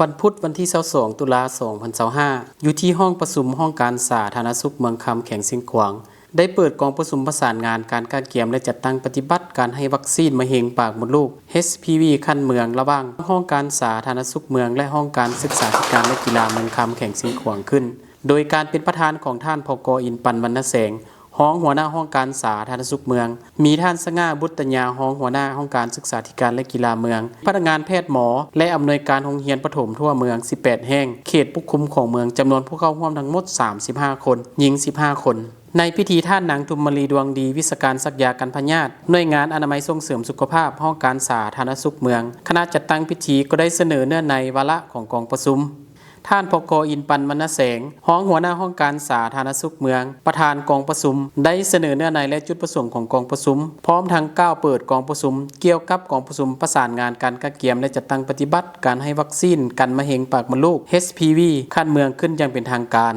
วันพุธวันที่22ตุลา2025อยู่ที่ห้องประชุมห้องการสาธารณสุขเมืองคำแขวงเชียงขวางได้เปิดกองประชุมประสานงานการกาเกียมและจัดตั้งปฏิบัติการให้วัคซีนมะเร็งปากมดลูก HPV ขั้นเมืองระหว่างห้องการสาธารณสุขเมืองและห้องการศึกษาธิการและกีฬาเมืองคำแขวงเชียงขวางขึ้นโดยการเป็นประธานของท่านพก.อินปันวรรณแสงห้องหัวหน้าห้องการสาธารณสุขเมืองมีท่านสง่าบุตรญาห้องหัวหน้าห้องการศึกษาธิการและกีฬาเมืองพนักงานแพทย์หมอและอำนวยการโรงเรียนประถมทั่วเมือง18แห่งเขตปกคลุมของเมืองจำนวนผู้เข้าร่วมทั้งหมด35คนหญิง15คนในพิธีท่านนางทุมมลีดวงดีวิศการศักยากันพญาตหน่วยงานอนามัยส่งเสริมสุขภาพห้องการสาธารณสุขเมืองคณะจัดตั้งพิธีก็ได้เสนอเนื้อในวาระของกองประชุมท่านพก.อินปันวรรณแสงห้องหัวหน้าห้องการสาธารณสุขเมืองประธานกองประชุมได้เสนอเนื้อในและจุดประสงค์ของกองประชุมพร้อมทั้งก้าวเปิดกองประชุมเกี่ยวกับกองประชุมประสานงานการกาเกียมและจัดตั้งปฏิบัติการให้วัคซีนกันมะเร็งปากมดลูก HPV ขั้นเมืองขึ้นอย่างเป็นทางการ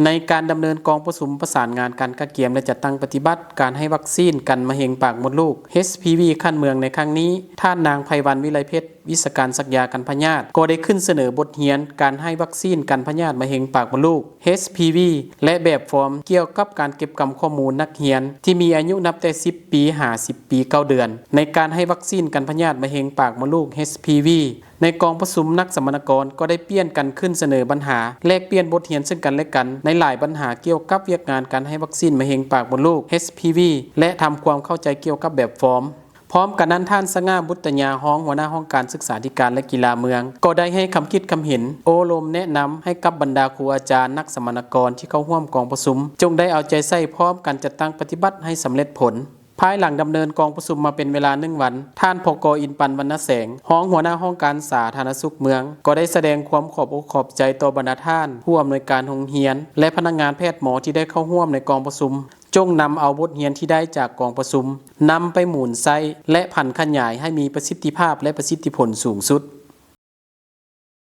ในการดำเนินกองประชุมประสานงานการกาเกียมและจัดตั้งปฏิบัติการให้วัคซีนกันมะเร็งปากมดลูก HPV ขั้นเมืองในครั้งนี้ท่านนางไพวันวิไลเพชรวิศการศักยากันพญาตก็ได้ขึ้นเสนอบทเรียนการให้วัคซีนกันพญาตมะเร็งปากมดลูก HPV และแบบฟอร์มเกี่ยวกับการเก็บกำข้อมูลนักเรียนที่มีอายุนับแต่10ปี50ปี9เดือนในการให้วัคซีนกันพญาตมะเร็งปากมดลูก HPV ในกองประชุมนักสัมมนากรก็ได้เปลี่ยนกันขึ้นเสนอปัญหาแลกเปลี่ยนบทเรียนซึ่งกันและกันในหลายปัญหาเกี่ยวกับเวียกงานการให้วัคซีนมะเร็งปากมดลูก HPV และทำความเข้าใจเกี่ยวกับแบบฟอร์มพร้อมกันนั้นท่านสง่าบุตรญาห้องหัวหน้าห้องการศึกษาธิการและกีฬาเมืองก็ได้ให้คำคิดคำเห็นโอลมแนะนำให้กับบรรดาครูอาจารย์นักสัมมนากรที่เข้าร่วมกองประชุมจงได้เอาใจใส่พร้อมกันจัดตั้งปฏิบัติให้สำเร็จผลภายหลังดำเนินกองประชุมมาเป็นเวลา1วันท่านพก.อินปันวรรณแสงห้องหัวหน้าห้องการสาธารณสุขเมืองก็ได้แสดงความขอบอกขอบใจต่อบรรดาท่านผู้อำนวยการโรงเรียนและพนักงานแพทย์หมอที่ได้เข้าร่วมในกองประชุมจงนำเอาบทเรียนที่ได้จากกองประชุมนำไปหมุนไส้และผันขยายให้มีประสิทธิภาพและประสิทธิผลสูงสุด